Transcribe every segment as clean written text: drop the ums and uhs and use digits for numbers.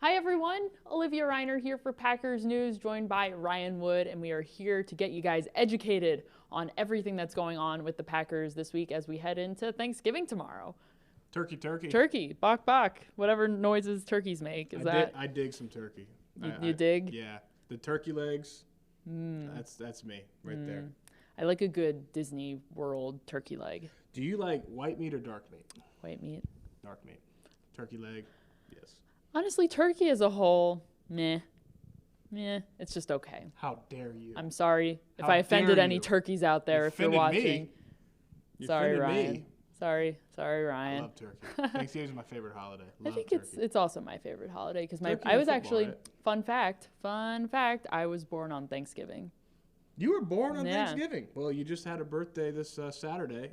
Hi everyone, Olivia Reiner here for Packers News, joined by Ryan Wood, and we are here to get you guys educated on everything that's going on with the Packers this week as we head into Thanksgiving tomorrow. Turkey. Turkey, bok bok, whatever noises turkeys make. I dig some turkey. You dig? Yeah, the turkey legs. That's me right there. I like a good Disney World turkey leg. Do you like white meat or dark meat? White meat. Dark meat. Turkey leg. Yes. Honestly, turkey as a whole, meh. It's just okay. How dare you? I'm sorry if How I offended dare any you? turkeys out there if you're Offended watching. me. You Sorry, offended Ryan. me. Sorry, I Ryan. love turkey. Thanksgiving is my favorite holiday. I think it's also my favorite holiday because Turkey I and was football, actually right? fun fact, I was born on Thanksgiving. You were born on Yeah. Thanksgiving. Well, you just had a birthday this Saturday.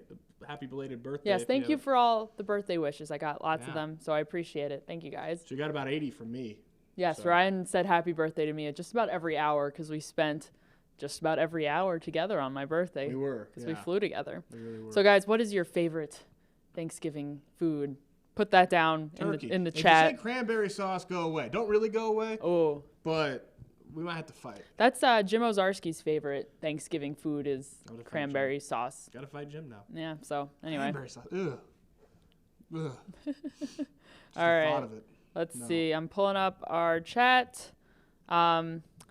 Happy belated birthday. Yes, if thank you haven't- for all the birthday wishes. I got lots of Yeah. them, so I appreciate it. Thank you guys. So you got about 80 from me. Yes, So- Ryan said happy birthday to me at just about every hour because we spent just about every hour together on my birthday. We were. Because we flew together. We really were. So guys, what is your favorite Thanksgiving food? Put that down Turkey. in the If chat. you say cranberry sauce, go away. Don't really go away, Oh, but we might have to fight. that's Jim Ozarski's favorite Thanksgiving food is I'm gonna fight cranberry sauce. Gotta fight Jim now. Yeah, so anyway. Cranberry sauce. Ugh. Ugh. Just All the right. thought of it. Let's No. see. I'm pulling up our chat.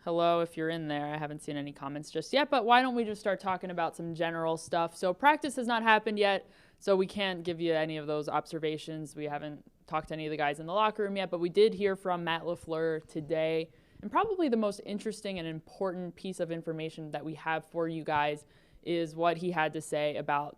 Hello, if you're in there. I haven't seen any comments just yet, but why don't we just start talking about some general stuff? So practice has not happened yet, so we can't give you any of those observations. We haven't talked to any of the guys in the locker room yet, but we did hear from Matt LaFleur today. And probably the most interesting and important piece of information that we have for you guys is what he had to say about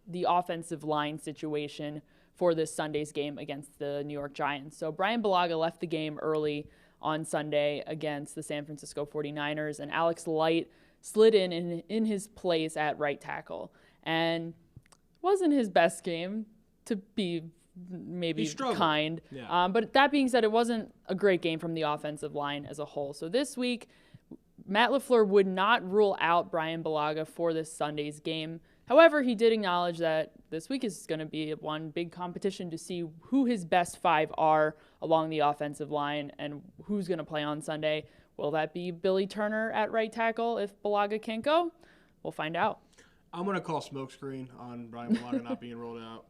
the offensive line situation for this Sunday's game against the New York Giants. So Brian Bulaga left the game early on Sunday against the San Francisco 49ers, and Alex Light slid in his place at right tackle. And wasn't his best game, to be maybe kind. Yeah. But that being said, it wasn't a great game from the offensive line as a whole. So this week, Matt LaFleur would not rule out Brian Bulaga for this Sunday's game. However, he did acknowledge that this week is going to be one big competition to see who his best five are along the offensive line and who's going to play on Sunday. Will that be Billy Turner at right tackle if Bulaga can't go? We'll find out. I'm going to call smokescreen on Brian Bulaga not being rolled out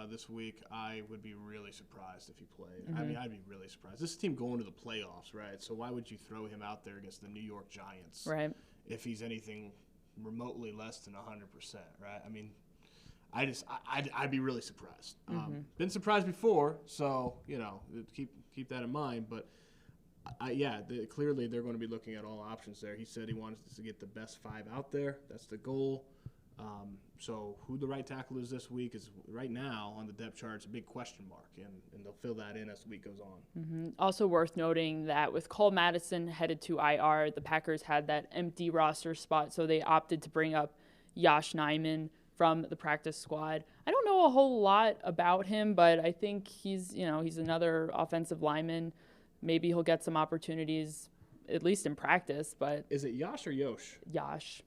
this week. I would be really surprised if he played. I mean, I'd be really surprised. This team going to the playoffs, right? So why would you throw him out there against the New York Giants Right. if he's anything remotely less than 100%, right? I mean, I'd be really surprised. Been surprised before, so, keep that in mind. But, clearly they're going to be looking at all options there. He said he wanted to get the best five out there. That's the goal. So who the right tackle is this week is right now on the depth chart. It's a big question mark, and they'll fill that in as the week goes on. Also worth noting that with Cole Madison headed to IR, the Packers had that empty roster spot, so they opted to bring up Josh Niemann from the practice squad. I don't know a whole lot about him, but I think he's another offensive lineman. Maybe he'll get some opportunities, at least in practice. But Is it Yosh or Yosh? Josh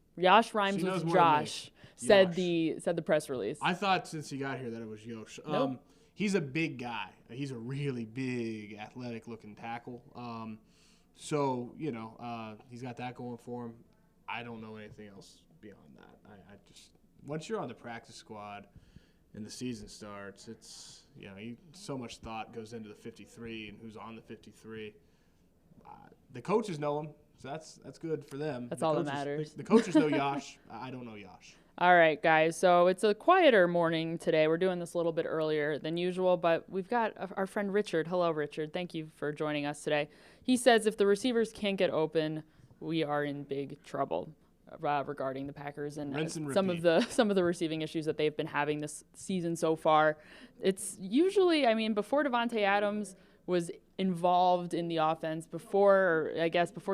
rhymes She knows with more than me. Josh. Said Yosh. the press release. I thought since he got here that it was Yosh. Nope. He's a big guy. He's a really big, athletic-looking tackle. He's got that going for him. I don't know anything else beyond that. I just once you're on the practice squad and the season starts, it's so much thought goes into the 53 and who's on the 53. The coaches know him, so that's good for them. That's the all that coaches, matters. The coaches know Yosh. I don't know Yosh. All right, guys. So it's a quieter morning today. We're doing this a little bit earlier than usual, but we've got our friend Richard. Hello, Richard. Thank you for joining us today. He says if the receivers can't get open, we are in big trouble regarding the Packers and some of the receiving issues that they've been having this season so far. It's usually, before Davante Adams was involved in the offense before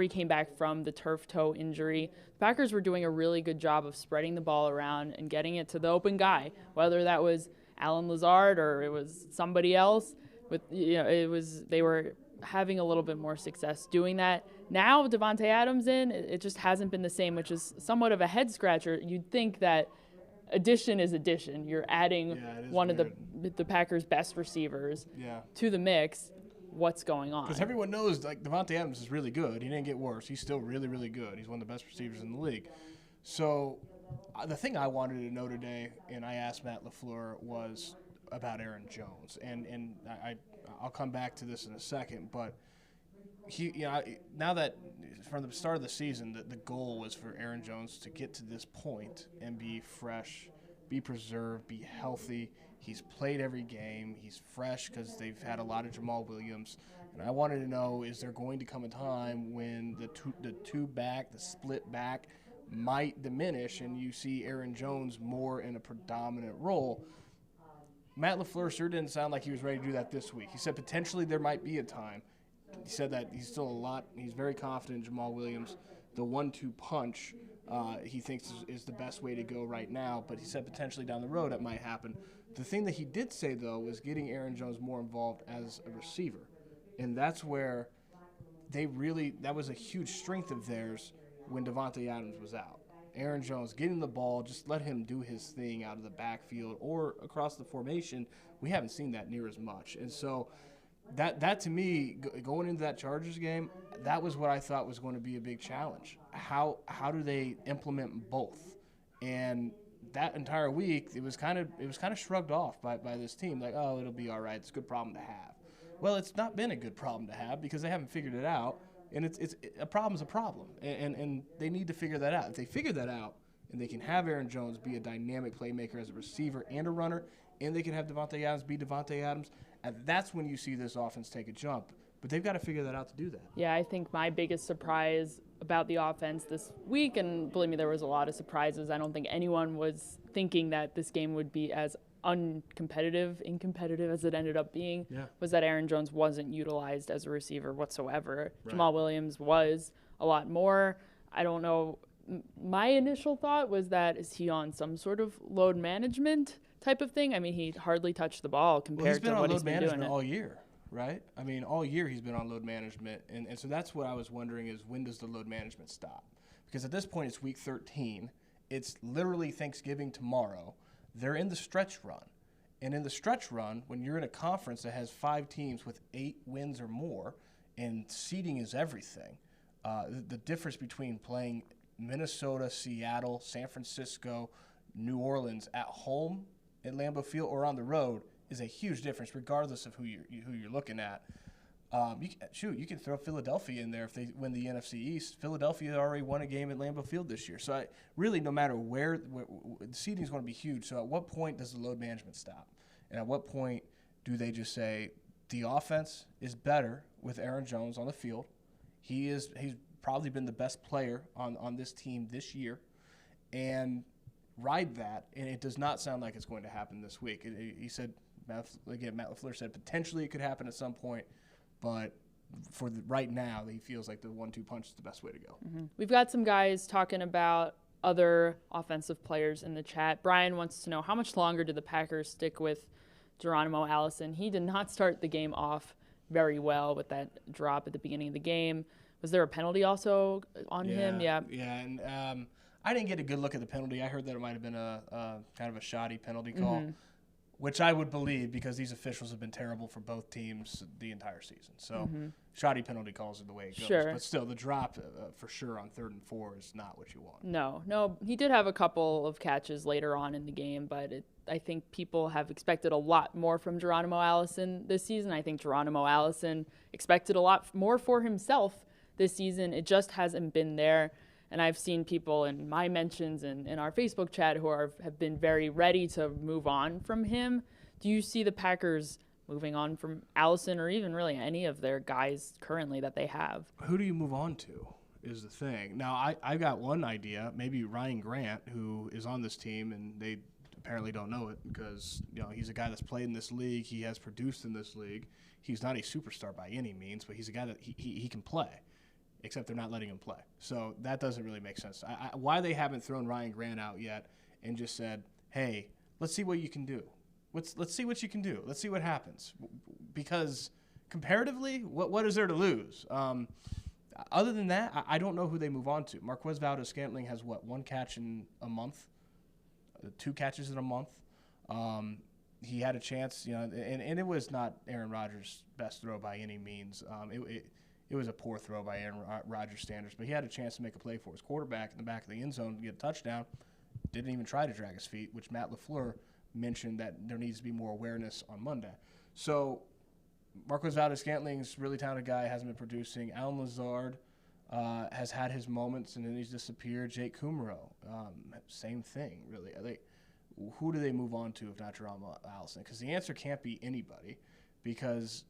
he came back from the turf toe injury, the Packers were doing a really good job of spreading the ball around and getting it to the open guy, whether that was Allen Lazard or it was somebody else. They were having a little bit more success doing that. Now Davante Adams it just hasn't been the same, which is somewhat of a head scratcher. You'd think that addition is addition. You're adding one of the Packers' best receivers to the mix. what's going on. Because everyone knows, like, Davante Adams is really good. He didn't get worse. He's still really, really good. He's one of the best receivers in the league. So the thing I wanted to know today, and I asked Matt LaFleur, was about Aaron Jones. And I'll come back to this in a second, but now that from the start of the season, the goal was for Aaron Jones to get to this point and be fresh, be preserved, be healthy. He's played every game. He's fresh because they've had a lot of Jamal Williams. And I wanted to know, is there going to come a time when the split back might diminish and you see Aaron Jones more in a predominant role? Matt LaFleur sure didn't sound like he was ready to do that this week. He said potentially there might be a time. He said that he's very confident in Jamal Williams. The 1-2 punch he thinks is the best way to go right now, but he said potentially down the road it might happen. The thing that he did say, though, was getting Aaron Jones more involved as a receiver. And that's where that was a huge strength of theirs when Davante Adams was out. Aaron Jones getting the ball, just let him do his thing out of the backfield or across the formation. We haven't seen that near as much. And so that to me, going into that Chargers game, that was what I thought was going to be a big challenge. How do they implement both? And that entire week, it was kind of shrugged off by this team, like, oh, it'll be all right. It's a good problem to have. Well, it's not been a good problem to have because they haven't figured it out, and a problem's a problem, and they need to figure that out. If they figure that out, and they can have Aaron Jones be a dynamic playmaker as a receiver and a runner, and they can have Davante Adams be Davante Adams, and that's when you see this offense take a jump. But they've got to figure that out to do that. Yeah, I think my biggest surprise about the offense this week, and believe me, there was a lot of surprises. I don't think anyone was thinking that this game would be as incompetitive as it ended up being, was that Aaron Jones wasn't utilized as a receiver whatsoever. Right. Jamal Williams was a lot more. I don't know. My initial thought was that, is he on some sort of load management type of thing? I mean, he hardly touched the ball compared to what he's been doing. He's been on load management all year, right? I mean, all year he's been on load management. And so that's what I was wondering is, when does the load management stop? Because at this point, it's week 13. It's literally Thanksgiving tomorrow. They're in the stretch run. And in the stretch run, when you're in a conference that has 5 teams with 8 wins or more, and seeding is everything, the difference between playing Minnesota, Seattle, San Francisco, New Orleans at home at Lambeau Field or on the road is a huge difference, regardless of who you're looking at. You can throw Philadelphia in there if they win the NFC East. Philadelphia already won a game at Lambeau Field this year. So really, no matter where the seeding is going to be huge. So at what point does the load management stop? And at what point do they just say the offense is better with Aaron Jones on the field? He's probably been the best player on this team this year, and ride that. And it does not sound like it's going to happen this week. He said, Matt LaFleur said potentially it could happen at some point. But for right now, he feels like the 1-2 punch is the best way to go. Mm-hmm. We've got some guys talking about other offensive players in the chat. Brian wants to know, how much longer do the Packers stick with Geronimo Allison? He did not start the game off very well with that drop at the beginning of the game. Was there a penalty also on him? Yeah. Yeah, and I didn't get a good look at the penalty. I heard that it might have been a kind of a shoddy penalty call. Mm-hmm. Which I would believe, because these officials have been terrible for both teams the entire season. So shoddy penalty calls are the way it goes. Sure. But still, the drop for sure on 3rd and 4 is not what you want. No. He did have a couple of catches later on in the game, but I think people have expected a lot more from Geronimo Allison this season. I think Geronimo Allison expected a lot more for himself this season. It just hasn't been there. And I've seen people in my mentions and in our Facebook chat who have been very ready to move on from him. Do you see the Packers moving on from Allison, or even really any of their guys currently that they have? Who do you move on to is the thing. Now, I got one idea, maybe Ryan Grant, who is on this team, and they apparently don't know it because he's a guy that's played in this league. He has produced in this league. He's not a superstar by any means, but he's a guy that he can play. Except they're not letting him play. So that doesn't really make sense. Why they haven't thrown Ryan Grant out yet and just said, hey, let's see what you can do. Let's see what you can do. Let's see what happens. Because comparatively, what is there to lose? Other than that, I don't know who they move on to. Marquez Valdes-Scantling has, 1 catch in a month? 2 catches in a month? he had a chance, and it was not Aaron Rodgers' best throw by any means. It was a poor throw by Aaron Rodgers' standards, but he had a chance to make a play for his quarterback in the back of the end zone to get a touchdown. Didn't even try to drag his feet, which Matt LaFleur mentioned that there needs to be more awareness on Monday. So Marquez Valdez-Scantling's really talented guy, hasn't been producing. Allen Lazard has had his moments, and then he's disappeared. Jake Kumaro, same thing, really. Who do they move on to if not Geronimo Allison? Because the answer can't be anybody, because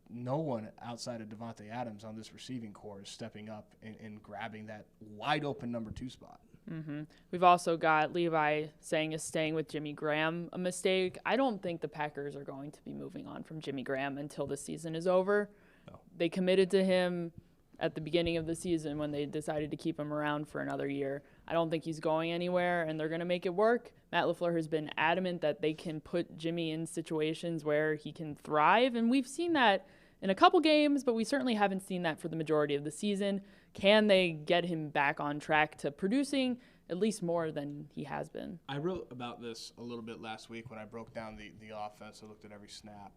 no one outside of Devontae Adams on this receiving core is stepping up and grabbing that wide-open number 2 spot. Mm-hmm. We've also got Levi saying is staying with Jimmy Graham a mistake. I don't think the Packers are going to be moving on from Jimmy Graham until the season is over. No. They committed to him at the beginning of the season when they decided to keep him around for another year. I don't think he's going anywhere, and they're going to make it work. Matt LaFleur has been adamant that they can put Jimmy in situations where he can thrive, and we've seen that in a couple games, but we certainly haven't seen that for the majority of the season. Can they get him back on track to producing at least more than he has been? I wrote about this a little bit last week when I broke down the offense. I looked at every snap,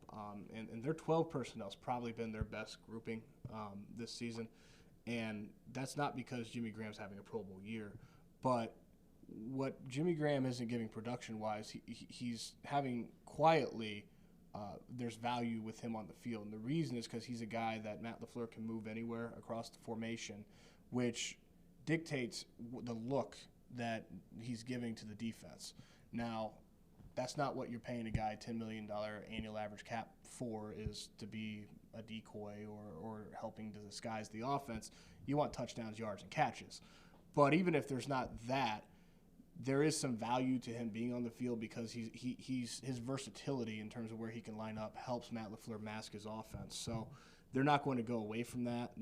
and their 12 personnel has probably been their best grouping this season, and that's not because Jimmy Graham's having a Pro Bowl year, but what Jimmy Graham isn't giving production-wise, he's having quietly there's value with him on the field. And the reason is because he's a guy that Matt LaFleur can move anywhere across the formation, which dictates the look that he's giving to the defense. Now, that's not what you're paying a guy $10 million annual average cap for, is to be a decoy or helping to disguise the offense. You want touchdowns, yards, and catches. But even if there's not that, there is some value to him being on the field because he's his versatility in terms of where he can line up helps Matt LaFleur mask his offense. So they're not going to go away from that.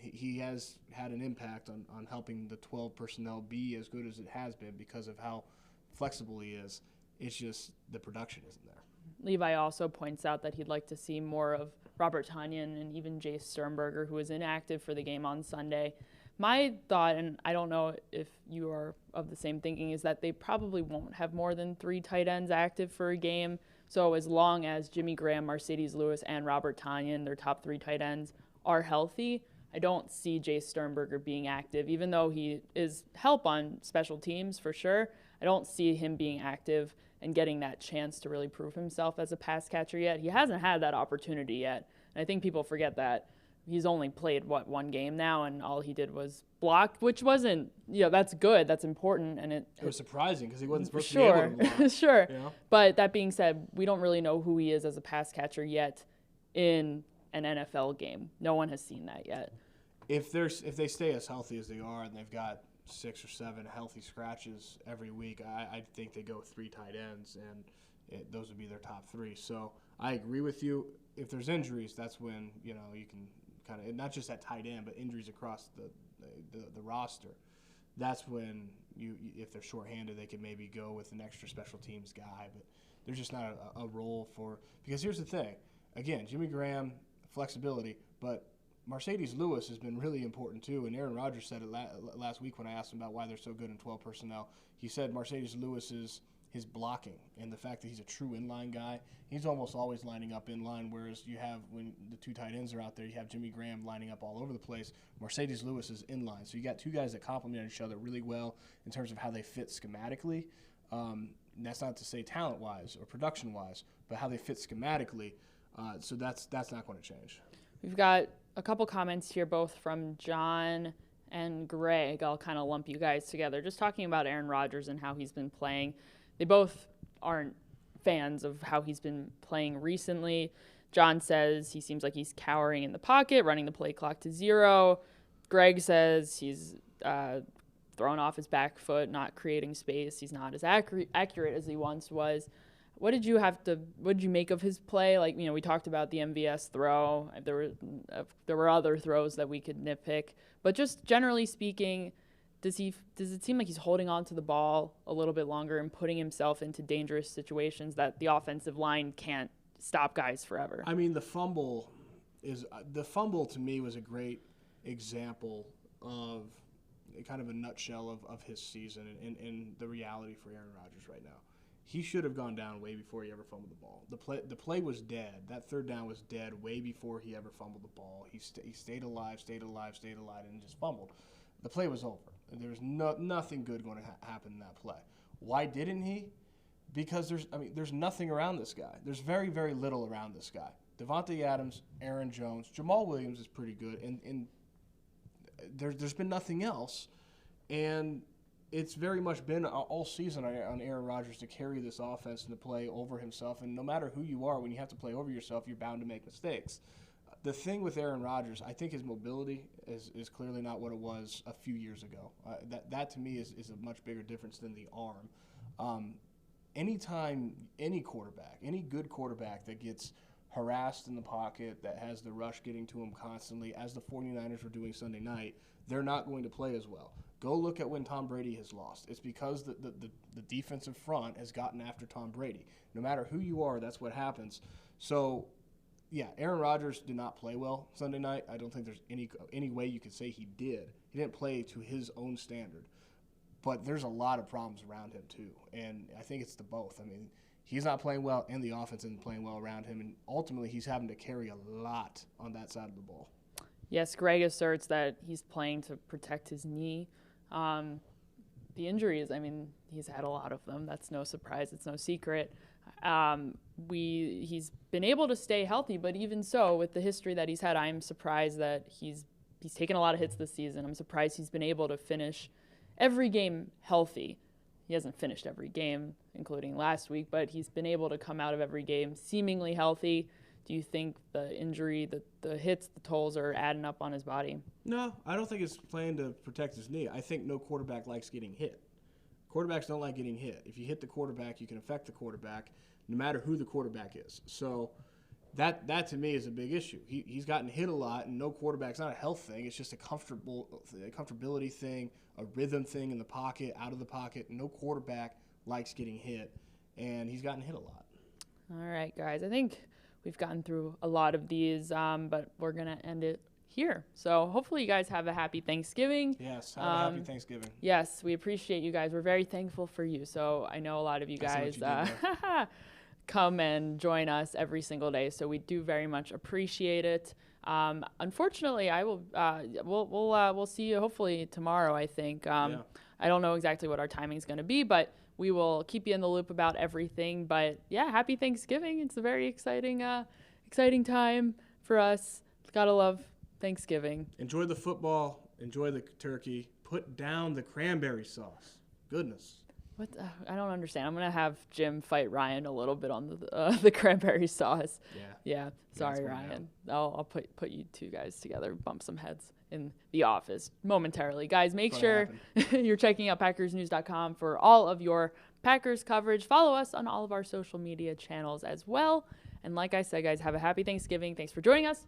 He has had an impact on helping the 12 personnel be as good as it has been because of how flexible he is. It's just the production isn't there. Levi also points out that he'd like to see more of Robert Tonyan and even Jace Sternberger, who was inactive for the game on Sunday. My thought, and I don't know if you are of the same thinking, is that they probably won't have more than 3 tight ends active for a game. So as long as Jimmy Graham, Mercedes Lewis, and Robert Tonyan, their top 3 tight ends, are healthy, I don't see Jace Sternberger being active. Even though he is help on special teams for sure, I don't see him being active and getting that chance to really prove himself as a pass catcher yet. He hasn't had that opportunity yet. And I think people forget that. He's only played, 1 game now, and all he did was block, which wasn't, that's good, that's important. And it was surprising because he wasn't supposed to be able to block. Sure. But that being said, we don't really know who he is as a pass catcher yet in an NFL game. No one has seen that yet. If they stay as healthy as they are and they've got 6 or 7 healthy scratches every week, I think they go 3 tight ends, and those would be their top 3. So I agree with you. If there's injuries, that's when you can kind of, not just at tight end, but injuries across the roster. That's when if they're shorthanded, they can maybe go with an extra special teams guy. But there's just not a role for, because here's the thing. Again, Jimmy Graham, flexibility, but Mercedes Lewis has been really important too. And Aaron Rodgers said it last week when I asked him about why they're so good in 12 personnel. He said Mercedes Lewis is his blocking and the fact that he's a true inline guy. He's almost always lining up in line, whereas you have, when the 2 tight ends are out there, you have Jimmy Graham lining up all over the place. Mercedes Lewis is in line. So you got 2 guys that complement each other really well in terms of how they fit schematically. And that's not to say talent-wise or production-wise, but how they fit schematically. So that's not going to change. We've got a couple comments here, both from John and Greg. I'll kind of lump you guys together. Just talking about Aaron Rodgers and how he's been playing. They both aren't fans of how he's been playing recently. John says he seems like he's cowering in the pocket, running the play clock to 0. Greg says he's thrown off his back foot, not creating space. He's not as accurate as he once was. What did you make of his play? Like, we talked about the MVS throw. There were other throws that we could nitpick, but just generally speaking, does it seem like he's holding on to the ball a little bit longer and putting himself into dangerous situations that the offensive line can't stop guys forever? I mean, the fumble to me was a great example of kind of a nutshell of his season and the reality for Aaron Rodgers right now. he should have gone down way before he ever fumbled the ball. The play was dead. That third down was dead way before he ever fumbled the ball. He stayed alive, and just fumbled. The play was over. There was nothing good going to happen in that play. Why didn't he? Because there's nothing around this guy. There's very, very little around this guy. Devontae Adams, Aaron Jones, Jamal Williams is pretty good, and there's been nothing else. And it's very much been all season on Aaron Rodgers to carry this offense and to play over himself. And no matter who you are, when you have to play over yourself, you're bound to make mistakes. The thing with Aaron Rodgers, I think his mobility is clearly not what it was a few years ago. That to me is a much bigger difference than the arm. Anytime any good quarterback that gets harassed in the pocket, that has the rush getting to him constantly, as the 49ers were doing Sunday night, they're not going to play as well. Go look at when Tom Brady has lost. It's because the defensive front has gotten after Tom Brady. No matter who you are, that's what happens. So, yeah, Aaron Rodgers did not play well Sunday night. I don't think there's any way you could say he did. He didn't play to his own standard. But there's a lot of problems around him, too. And I think it's the both. I mean, he's not playing well, and the offense isn't playing well around him. And ultimately, he's having to carry a lot on that side of the ball. Yes, Greg asserts that he's playing to protect his knee. The injuries, I mean, he's had a lot of them. That's no surprise. It's no secret. He's been able to stay healthy, but even so, with the history that he's had, I'm surprised that he's taken a lot of hits this season. I'm surprised he's been able to finish every game healthy. He hasn't finished every game, including last week, but he's been able to come out of every game seemingly healthy. Do you think the injury, the hits, the tolls are adding up on his body? No, I don't think it's playing to protect his knee. I think no quarterback likes getting hit. Quarterbacks don't like getting hit. If you hit the quarterback, you can affect the quarterback, no matter who the quarterback is. So that to me is a big issue. He's gotten hit a lot, and no quarterback's not a health thing. It's just a comfortability thing, a rhythm thing in the pocket, out of the pocket. No quarterback likes getting hit, and he's gotten hit a lot. All right, guys. I think we've gotten through a lot of these, but we're going to end it here. So hopefully you guys have a happy Thanksgiving. Yes, have a happy Thanksgiving. Yes, we appreciate you guys. We're very thankful for you. So I know a lot of you guys come and join us every single day. So we do very much appreciate it. Unfortunately, we'll see you hopefully tomorrow, I think. I don't know exactly what our timing is going to be, but we will keep you in the loop about everything. But yeah, happy Thanksgiving. It's a very exciting time for us. Gotta love Thanksgiving. Enjoy the football. Enjoy the turkey. Put down the cranberry sauce. Goodness. What? I don't understand. I'm gonna have Jim fight Ryan a little bit on the cranberry sauce. Yeah. Sorry, Ryan. I'll put you two guys together, bump some heads in the office momentarily. Guys, make sure you're checking out PackersNews.com for all of your Packers coverage. Follow us on all of our social media channels as well. And like I said, guys, have a happy Thanksgiving. Thanks for joining us.